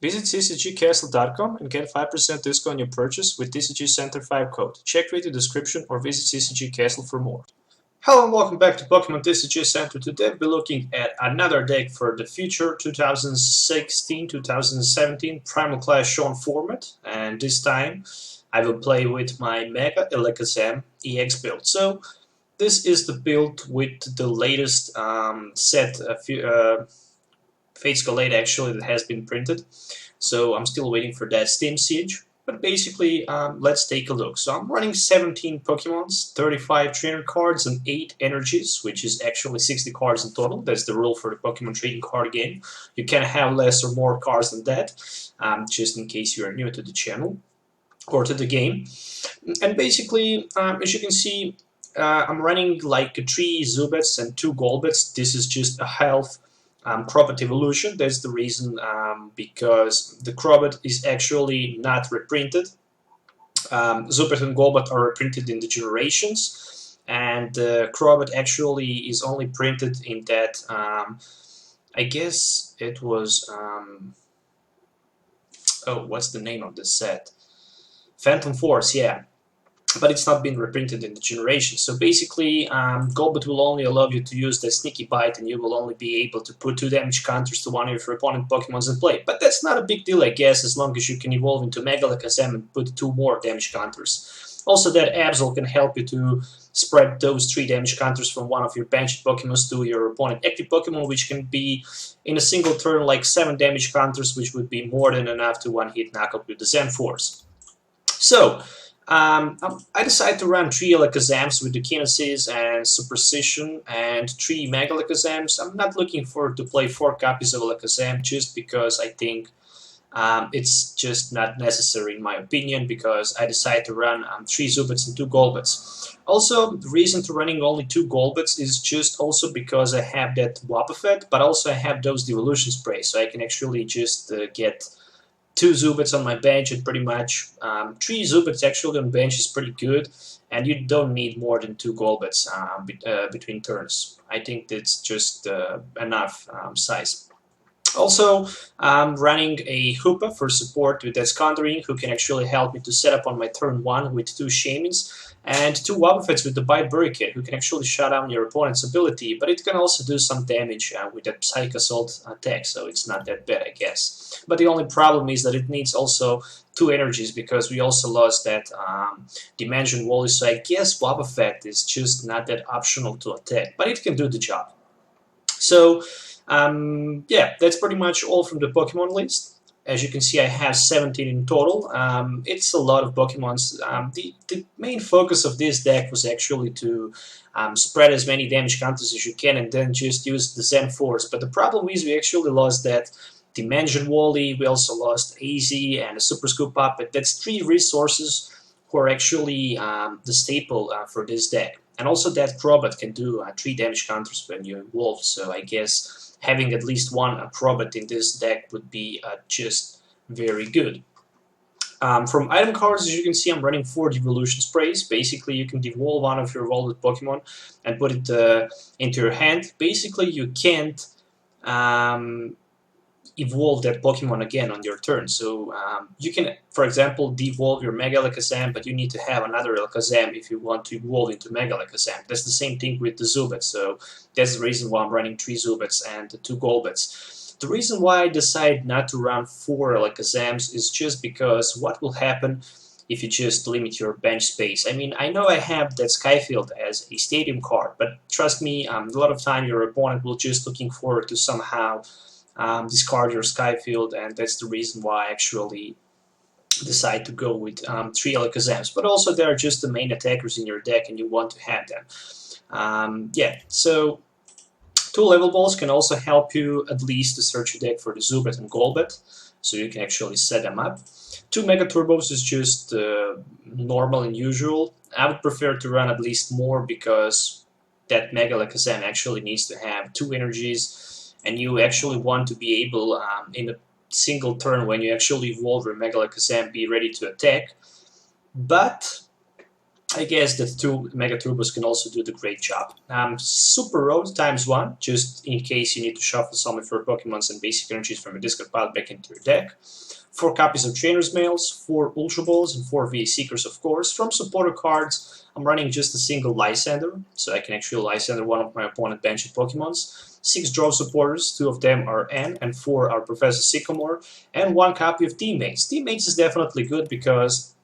Visit CCGCastle.com and get 5% discount on your purchase with TCG Center 5 code. Check video description or visit CCG Castle for more. Hello and welcome back to Pokemon TCG Center. Today we'll be looking at another deck for the future 2016-2017 Primal Class Shown format, and this time I will play with my Mega Alakazam EX build. So this is the build with the latest set Fate's Collide actually that has been printed, so I'm still waiting for that Steam Siege. But basically, let's take a look. So I'm running 17 Pokemons, 35 trainer cards, and 8 energies, which is actually 60 cards in total. That's the rule for the Pokemon trading card game. You can have less or more cards than that, just in case you are new to the channel or to the game. And basically, as you can see, I'm running like 3 Zubats and 2 Golbats. This is just a health Crobat evolution. That's the reason, because the Crobat is actually not reprinted. Zubat and Golbat are reprinted in the generations, and Crobat actually is only printed in that, I guess it was, oh, what's the name of this set? Phantom Force, yeah. But it's not been reprinted in the generation. So basically, Golbat will only allow you to use the Sneaky Bite, and you will only be able to put 2 damage counters to one of your opponent Pokemons in play. But that's not a big deal, I guess, as long as you can evolve into Mega Alakazam and put 2 more damage counters. Also, that Absol can help you to spread those 3 damage counters from one of your benched Pokemons to your opponent active Pokemon, which can be in a single turn like 7 damage counters, which would be more than enough to one-hit knockout with the Zen Force. So, I decided to run 3 Alakazams with the Kinesis and Superstition and 3 Mega Alakazams. I'm not looking forward to play 4 copies of Alakazam just because I think it's just not necessary in my opinion, because I decided to run 3 Zubats and 2 Golbats. Also, the reason to running only 2 Golbats is just also because I have that Wobbuffet, but also I have those Devolution Sprays, so I can actually just get 2 Zubats on my bench, and pretty much 3 Zubats actually on bench is pretty good, and you don't need more than 2 Golbats between turns. I think that's just enough size. Also, I'm running a Hoopa for support with that Countering, who can actually help me to set up on my turn 1 with 2 Shamins, and 2 Wobbuffets with the Bite Barricade, who can actually shut down your opponent's ability, but it can also do some damage with that Psych Assault attack, so it's not that bad, I guess. But the only problem is that it needs also 2 energies, because we also lost that Dimension Wall, so I guess Wobbuffet is just not that optional to attack, but it can do the job. So, yeah, that's pretty much all from the Pokemon list. As you can see, I have 17 in total. It's a lot of Pokemons. The main focus of this deck was actually to spread as many damage counters as you can and then just use the Zen Force. But the problem is we actually lost that Dimension Wally, we also lost AZ and a Super Scoop Puppet. That's 3 resources who are actually the staple for this deck. And also that Crobat can do 3 damage counters when you evolve, so I guess having at least 1 Crobat in this deck would be just very good. From item cards, as you can see, I'm running 4 Devolution Sprays. Basically, you can devolve one of your evolved Pokemon and put it into your hand. Basically, you can't evolve that Pokemon again on your turn. So you can, for example, devolve your Mega Alakazam, but you need to have another Alakazam if you want to evolve into Mega Alakazam. That's the same thing with the Zubats, so that's the reason why I'm running 3 Zubats and 2 Golbats. The reason why I decided not to run 4 Alakazams is just because what will happen if you just limit your bench space. I mean, I know I have that Skyfield as a stadium card, but trust me, a lot of time your opponent will just looking forward to somehow discard your Skyfield, and that's the reason why I actually decide to go with 3 Alakazams. But also they are just the main attackers in your deck and you want to have them. Yeah, so 2 level balls can also help you at least to search your deck for the Zubat and Golbat, so you can actually set them up. 2 Mega Turbos is just normal and usual. I would prefer to run at least more, because that Mega Alakazam actually needs to have 2 energies, and you actually want to be able, in a single turn when you actually evolve your Mega Alakazam, be ready to attack. But I guess that 2 Mega Turbos can also do the great job. Super Road ×1, just in case you need to shuffle some of your Pokemons and basic energies from your discard pile back into your deck. 4 copies of Trainer's Mails, 4 Ultra Balls, and 4 VA Seekers, of course. From supporter cards, I'm running just a single Lysander, so I can actually Lysander one of my opponent's bench Pokemons. 6 Draw supporters, 2 of them are N, and 4 are Professor Sycamore, and 1 copy of Teammates. Teammates is definitely good because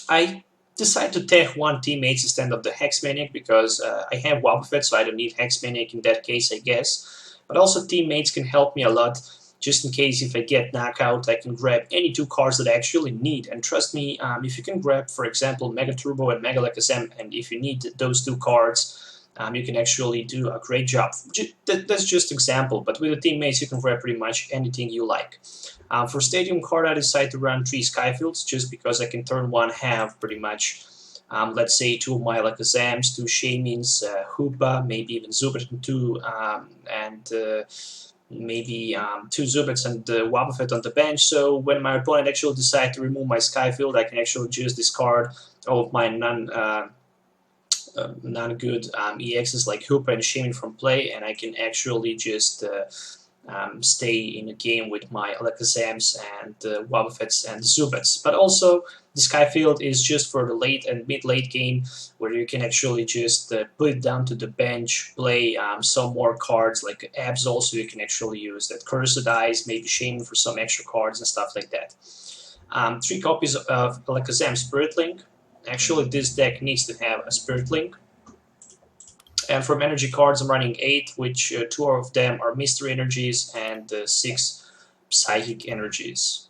I decide to take 1 Teammates instead of the Hex Maniac because I have Wobbuffet, so I don't need Hex Maniac in that case, I guess. But also Teammates can help me a lot. Just in case if I get knockout, I can grab any 2 cards that I actually need. And trust me, if you can grab, for example, Mega Turbo and Mega Alakazam, and if you need those 2 cards, you can actually do a great job. That's just example, but with the Teammates, you can grab pretty much anything you like. For Stadium card, I decided to run 3 Skyfields, just because I can turn 1 have pretty much, let's say, 2 of my Alakazams, 2 Shaymins, Hoopa, maybe even Zubat, and 2, maybe 2 Zubats and Wobbuffet on the bench, so when my opponent actually decides to remove my Skyfield, I can actually just discard all of my non-good EXs like Hoopa and Shaymin from play, and I can actually just stay in a game with my Alakazams and Wobbuffets and Zubats. But also, the Skyfield is just for the late and mid-late game, where you can actually just put it down to the bench, play some more cards like Absol, so you can actually use that Cursed Eyes, maybe Shaymin for some extra cards and stuff like that. 3 copies of Alakazam Spirit Link. Actually, this deck needs to have a Spirit Link. And from energy cards, I'm running 8, which 2 of them are Mystery Energies and 6 Psychic Energies.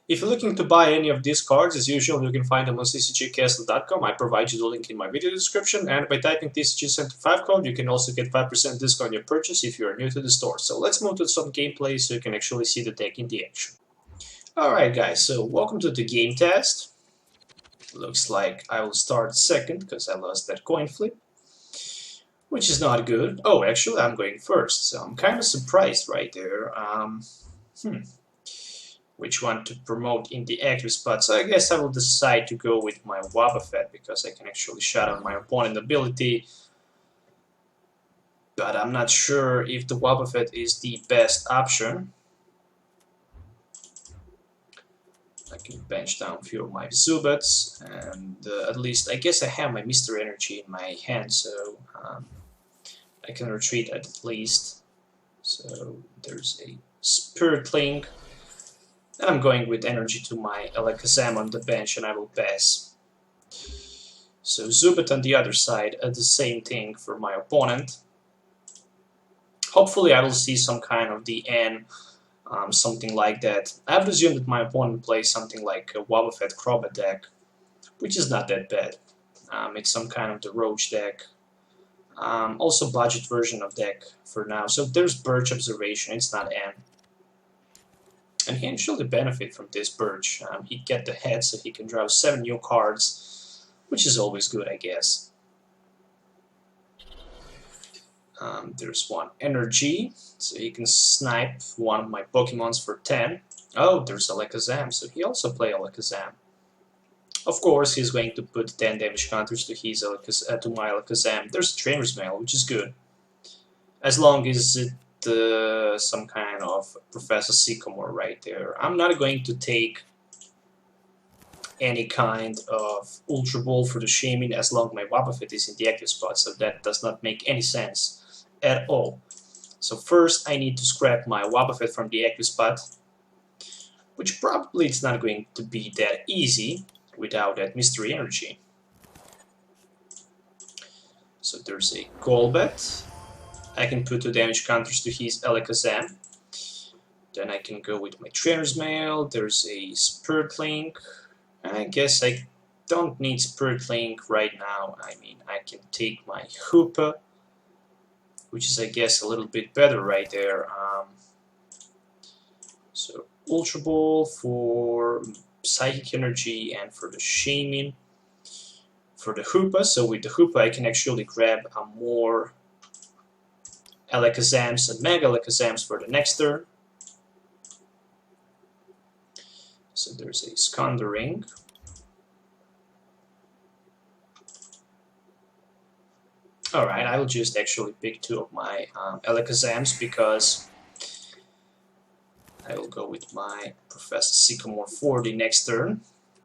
If you're looking to buy any of these cards, as usual, you can find them on CCGCastle.com. I provide you the link in my video description, and by typing TCGCenter5 code, you can also get 5% discount on your purchase if you are new to the store. So let's move to some gameplay so you can actually see the deck in the action. Alright guys, so welcome to the game test. Looks like I will start second because I lost that coin flip, which is not good. Oh, actually I'm going first, so I'm kind of surprised right there. Which one to promote in the active spot. So I guess I will decide to go with my Wobbuffet because I can actually shut down my opponent's ability. But I'm not sure if the Wobbuffet is the best option. I can bench down a few of my Zubats, and at least I guess I have my Mystery Energy in my hand, so I can retreat at least. So there's a Spirit Link. And I'm going with energy to my Alakazam on the bench, and I will pass. So Zubat on the other side, the same thing for my opponent. Hopefully I will see some kind of the N, something like that. I would assume that my opponent plays something like a Wobbuffet Crobat deck, which is not that bad. It's some kind of the Roach deck. Also budget version of deck for now. So there's Birch Observation, it's not N. And he can actually benefit from this Birch. He get the head so he can draw 7 new cards, which is always good, I guess. There's 1 energy, so he can snipe one of my Pokemons for 10. Oh, there's Alakazam, so he also play Alakazam. Of course, he's going to put 10 damage counters to his to my Alakazam. There's a Trainer's Mail, which is good, as long as it some kind of Professor Sycamore right there. I'm not going to take any kind of Ultra Ball for the Shaymin as long as my Wobbuffet is in the active spot, so that does not make any sense at all. So first I need to scrap my Wobbuffet from the active spot, which probably it's not going to be that easy without that Mystery Energy. So there's a Golbat. I can put 2 damage counters to his Alakazam. Then I can go with my Trainer's Mail. There's a Spirit Link. I guess I don't need Spirit Link right now. I mean, I can take my Hoopa, which is, I guess, a little bit better right there. So Ultra Ball for Psychic Energy and for the Shaymin. For the Hoopa, so with the Hoopa I can actually grab a more Alakazams and Mega Alakazams for the next turn. So there's a Scundering. Alright, I will just actually pick two of my Alakazams because I will go with my Professor Sycamore for the next turn.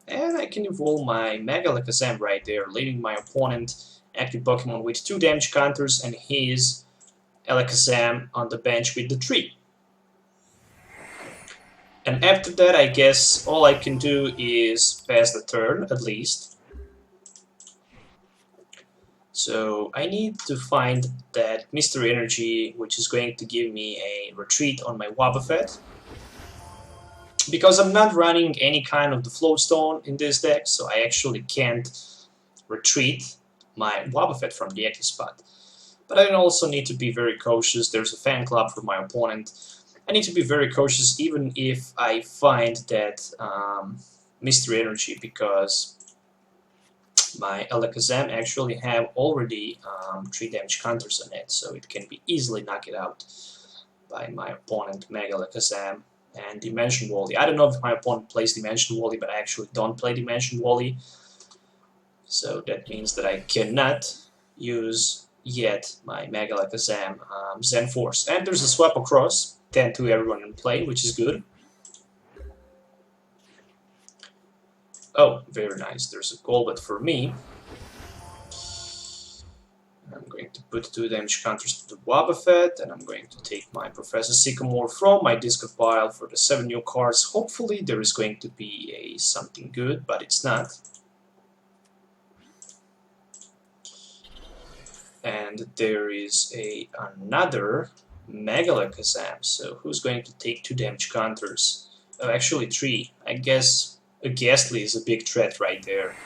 And I can evolve my Mega Alakazam right there, leaving my opponent active Pokemon with 2 damage counters and his Alakazam on the bench with the 3. And after that, I guess all I can do is pass the turn, at least. So I need to find that Mystery Energy, which is going to give me a retreat on my Wobbuffet. Because I'm not running any kind of the Float Stone in this deck, so I actually can't retreat my Wobbuffet from the active spot. But I also need to be very cautious. There's a fan club for my opponent. I need to be very cautious even if I find that Mystery Energy, because my Alakazam actually have already 3 damage counters on it, so it can be easily knocked out by my opponent Mega Alakazam and Dimension Wally. I don't know if my opponent plays Dimension Wally, but I actually don't play Dimension Wally, so that means that I cannot use yet my Mega Alakazam Zen Force. And there's a swap across, 10 to everyone in play, which is good. Oh, very nice. There's a Golbat for me. I'm going to put 2 damage counters to the Wobbuffet, and I'm going to take my Professor Sycamore from my disc of pile for the 7 new cards. Hopefully there is going to be something good, but it's not. And there is another Mega Alakazam, so who's going to take 2 damage counters? Oh, actually 3. I guess a Ghastly is a big threat right there.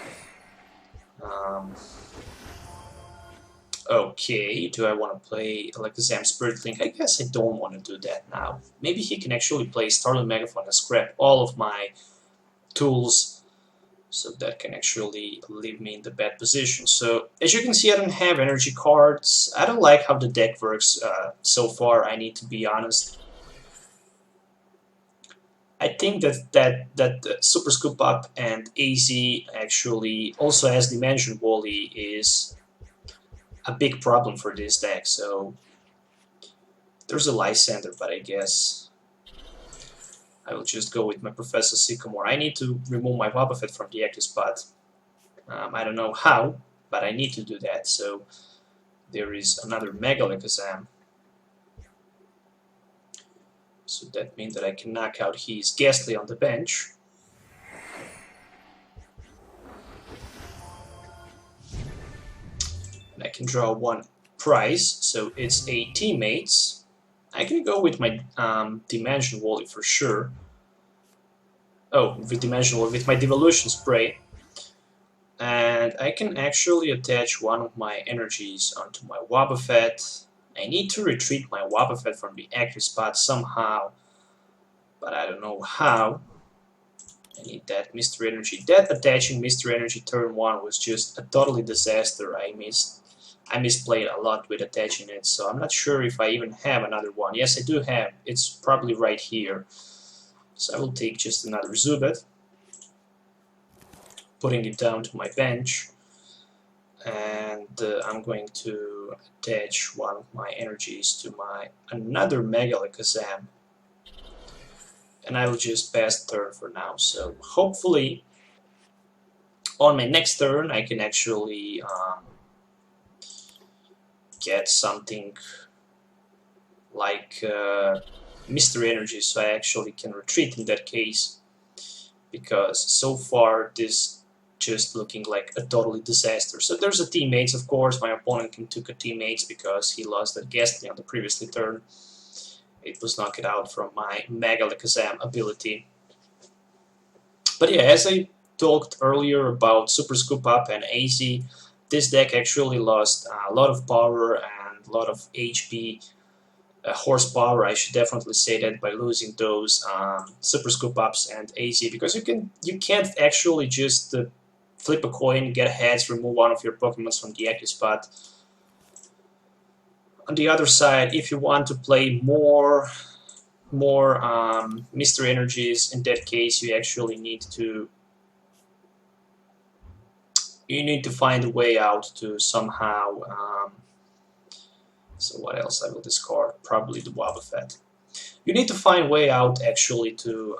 Okay, do I want to play Alakazam Spirit Link? I guess I don't want to do that now. Maybe he can actually play Starlit Megaphone and scrap all of my tools, so that can actually leave me in the bad position. So, as you can see, I don't have energy cards. I don't like how the deck works so far, I need to be honest. I think that Super Scoop Up and AZ actually also has Dimension Wally is a big problem for this deck, so there's a Lysander, but I guess I will just go with my Professor Sycamore. I need to remove my Wobbuffet from the active spot. I don't know how, but I need to do that, so there is another Mega Alakazam. So that means that I can knock out his Ghastly on the bench. And I can draw 1 prize, so it's a Teammates. I can go with my Dimension Wally for sure. Oh, with Dimension Wally, with my Devolution Spray. And I can actually attach 1 of my energies onto my Wobbuffet. I need to retreat my Wobbuffet from the active spot somehow, but I don't know how. I need that Mystery Energy. That attaching Mystery Energy turn 1 was just a totally disaster. I misplayed a lot with attaching it, so I'm not sure if I even have another one. Yes, I do have. It's probably right here. So I will take just another Zubat, putting it down to my bench, and I'm going to attach 1 of my energies to my another Mega Alakazam, and I will just pass the turn for now. So hopefully on my next turn I can actually get something like Mystery Energy, so I actually can retreat in that case, because so far this just looking like a totally disaster. So there's a Teammates, of course. My opponent can took a Teammates because he lost that Ghastly on the previous turn. It was knocked out from my Mega Alakazam ability. But yeah, as I talked earlier about Super Scoop Up and AZ, this deck actually lost a lot of power and a lot of HP, horsepower, I should definitely say that, by losing those Super Scoop Ups and AZ, because you can't actually just flip a coin, get heads, remove 1 of your Pokemon from the active spot. On the other side, if you want to play more Mystery Energies, in that case you actually need to find a way out to somehow So what else I will discard? Probably the Wobbuffet. You need to find a way out actually to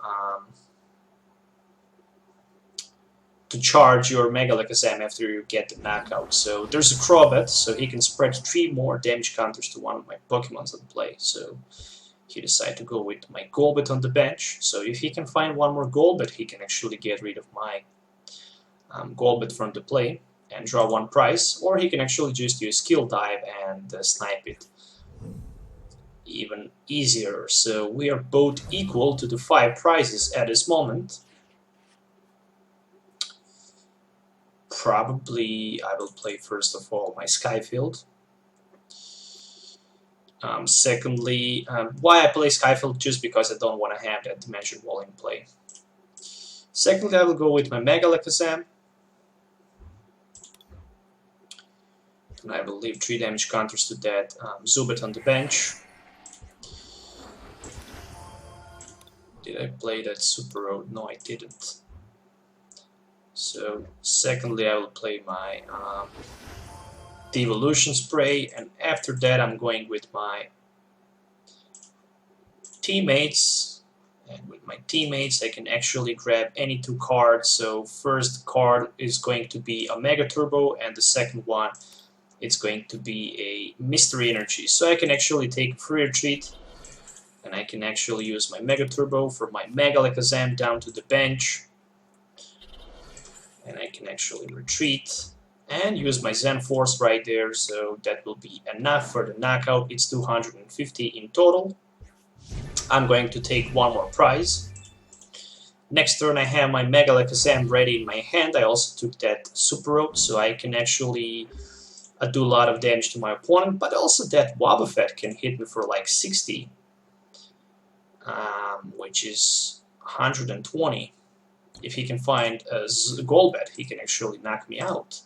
charge your Mega Alakazam after you get the knockout. So there's a Crobat, so he can spread 3 more damage counters to one of my Pokemons on play. So he decided to go with my Golbat on the bench. So if he can find one more Golbat, he can actually get rid of my Golbat from the play and draw 1 prize, or he can actually just use Skill Dive and snipe it even easier. So we are both equal to the 5 prizes at this moment. Probably I will play first of all my Skyfield. Secondly, why I play Skyfield? Just because I don't want to have that Dimension Wall in play. Secondly, I will go with my Mega Alakazam. And I will leave 3 damage counters to that Zubat on the bench. Did I play that Super Road? No, I didn't. So, secondly, I will play my Devolution Spray, and after that I'm going with my teammates. And with my teammates I can actually grab any 2 cards. So first card is going to be a Mega Turbo, and the second one it's going to be a Mystery Energy. So I can actually take a free retreat, and I can actually use my Mega Turbo for my Mega Alakazam down to the bench. And I can actually retreat and use my Zen Force right there, so that will be enough for the knockout. It's 250 in total. I'm going to take 1 more prize. Next turn I have my Mega Alakazam ready in my hand. I also took that Super Road, so I can actually do a lot of damage to my opponent, but also that Wobbuffet can hit me for like 60, which is 120. If he can find a Golbat, he can actually knock me out,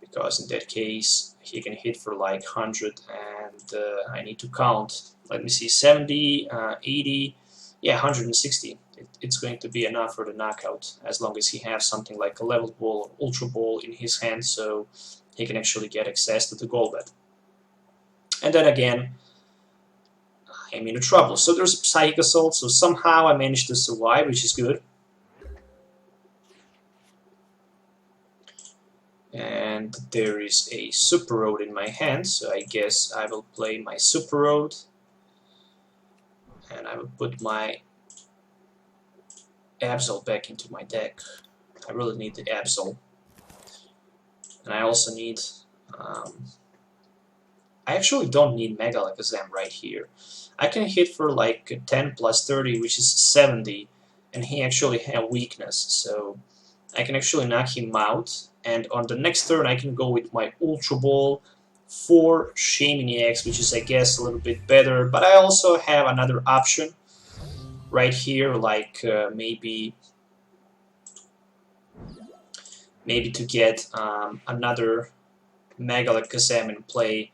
because in that case he can hit for like 100, and I need to count, let me see, 70, 80, yeah, 160. It's going to be enough for the knockout, as long as he has something like a Level Ball or Ultra Ball in his hand, so he can actually get access to the Golbat. And then again, I'm in trouble. So there's a Psychic Assault, so somehow I managed to survive, which is good. And there is a Super Road in my hand, so I guess I will play my Super Road. And I will put my Absol back into my deck. I really need the Absol. And I also need... I actually don't need Mega Alakazam right here. I can hit for like 10 plus 30, which is 70. And he actually has weakness, so I can actually knock him out. And on the next turn I can go with my Ultra Ball for Shaymin EX, which is I guess a little bit better. But I also have another option right here, like maybe to get another Mega Alakazam in play,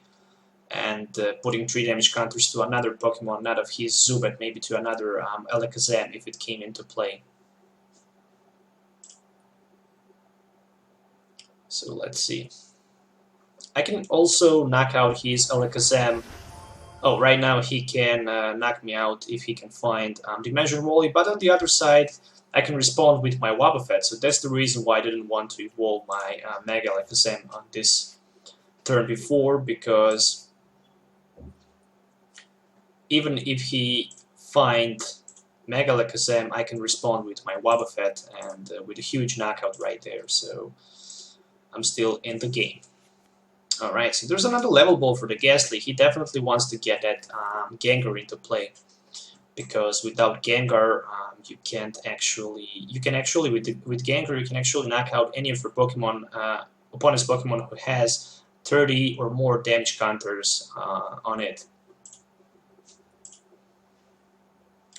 and putting 3 damage counters to another Pokemon, not of his Zubat, maybe to another Alakazam if it came into play. So let's see. I can also knock out his Alakazam. Oh, right now he can knock me out if he can find Dimension Wally, but on the other side I can respond with my Wobbuffet, so that's the reason why I didn't want to evolve my Mega Alakazam on this turn before, because even if he finds Mega Alakazam, I can respond with my Wobbuffet and with a huge knockout right there, so I'm still in the game. Alright, so there's another level ball for the Ghastly. He definitely wants to get that Gengar into play, because without Gengar, you can actually with Gengar you can actually knock out any of your Pokemon, opponent's Pokemon who has 30 or more damage counters on it.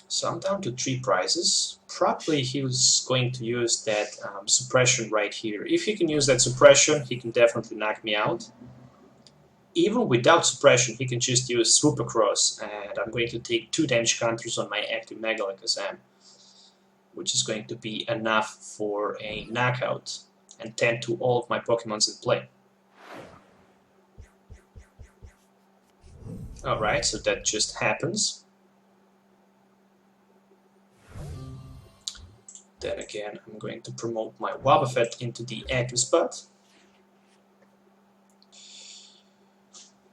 So I'm down to 3 prizes. Probably he was going to use that suppression right here. If he can use that suppression, he can definitely knock me out. Even without suppression, he can just use Swoop Across, and I'm going to take 2 damage counters on my active Mega Alakazam, which is going to be enough for a knockout and tend to all of my Pokemons in play. Alright, so that just happens. Then again, I'm going to promote my Wobbuffet into the active spot.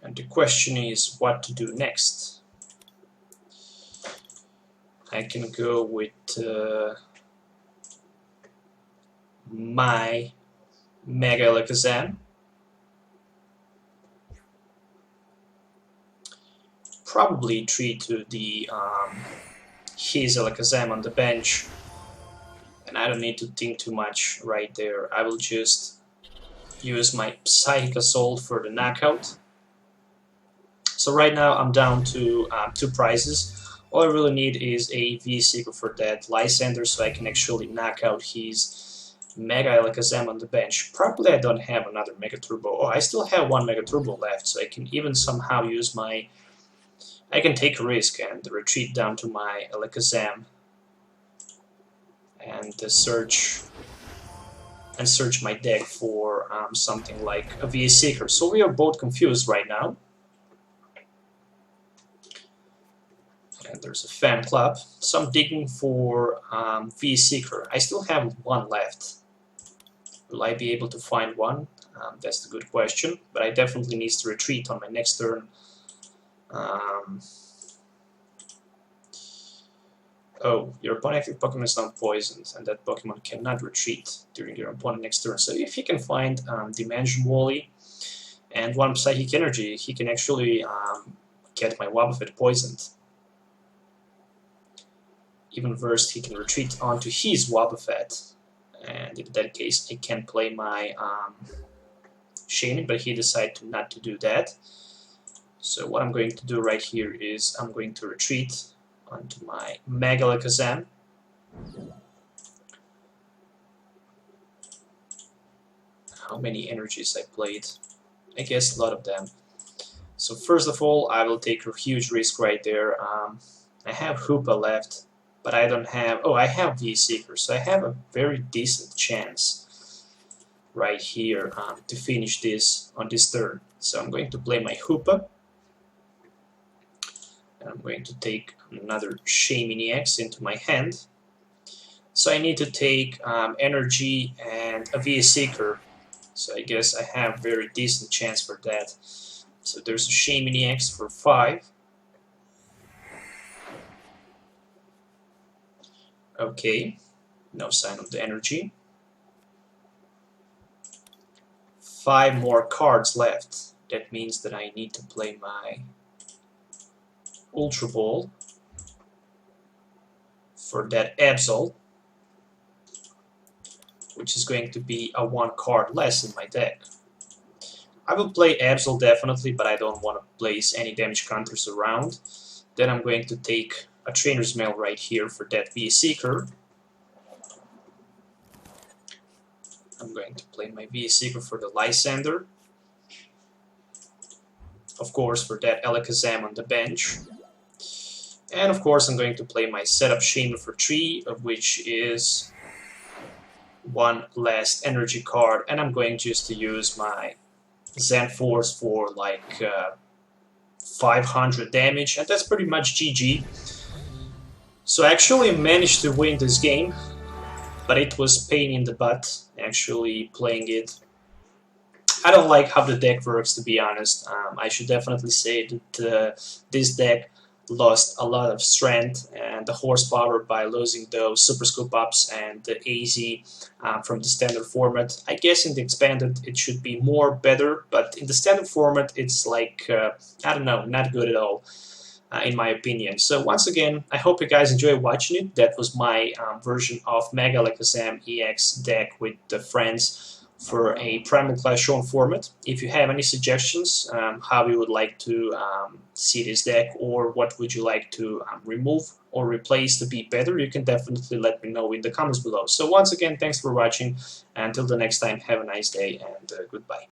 And the question is what to do next. I can go with my Mega Alakazam. Probably treat to the his Alakazam on the bench, and I don't need to think too much right there. I will just use my Psychic Assault for the knockout. So right now I'm down to 2 prizes. All I really need is a V-Seeker for that Lysander, so I can actually knock out his Mega Alakazam on the bench. Probably I don't have another Mega Turbo. Oh, I still have 1 Mega Turbo left, so I can even somehow use my... I can take a risk and retreat down to my Alakazam and search my deck for something like a V-Seeker. So we are both confused right now. And there's a fan club. So I'm digging for V-Seeker. I still have 1 left. Will I be able to find one? That's the good question. But I definitely need to retreat on my next turn. Oh, your opponent active Pokemon is not poisoned, and that Pokemon cannot retreat during your opponent's next turn. So if he can find Dimension Wally and 1 Psychic Energy, he can actually get my Wobbuffet poisoned. Even worse, he can retreat onto his Wobbuffet, and in that case I can play my Shaman, but he decided not to do that. So what I'm going to do right here is I'm going to retreat onto my Mega Alakazam. How many energies I played? I guess a lot of them. So first of all, I will take a huge risk right there. I have Hoopa left, but I don't have... Oh, I have V-Seeker, so I have a very decent chance right here to finish this on this turn. So I'm going to play my Hoopa. And I'm going to take another Shaymin EX into my hand. So I need to take energy and a V-Seeker. So I guess I have a very decent chance for that. So there's a Shaymin EX for 5. Okay, no sign of the energy. 5 more cards left. That means that I need to play my Ultra Ball for that Absol, which is going to be a 1 card less in my deck. I will play Absol definitely, but I don't want to place any damage counters around. Then I'm going to take a Trainer's Mail right here for that V-Seeker. I'm going to play my V-Seeker for the Lysander. Of course, for that Alakazam on the bench. And of course, I'm going to play my setup Shaman for 3, of which is 1 last energy card. And I'm going just to use my Zen Force for like 500 damage. And that's pretty much GG. So I actually managed to win this game, but it was pain in the butt actually playing it. I don't like how the deck works, to be honest. I should definitely say that this deck lost a lot of strength and the horsepower by losing those Super Scoop Ups and the AZ from the standard format. I guess in the expanded it should be more better, but in the standard format it's like, I don't know, not good at all. In my opinion. So once again, I hope you guys enjoy watching it. That was my version of Mega Alakazam EX deck with the friends for a Primal Clash Shown format. If you have any suggestions how you would like to see this deck, or what would you like to remove or replace to be better, you can definitely let me know in the comments below. So once again, thanks for watching. Until the next time, have a nice day and goodbye.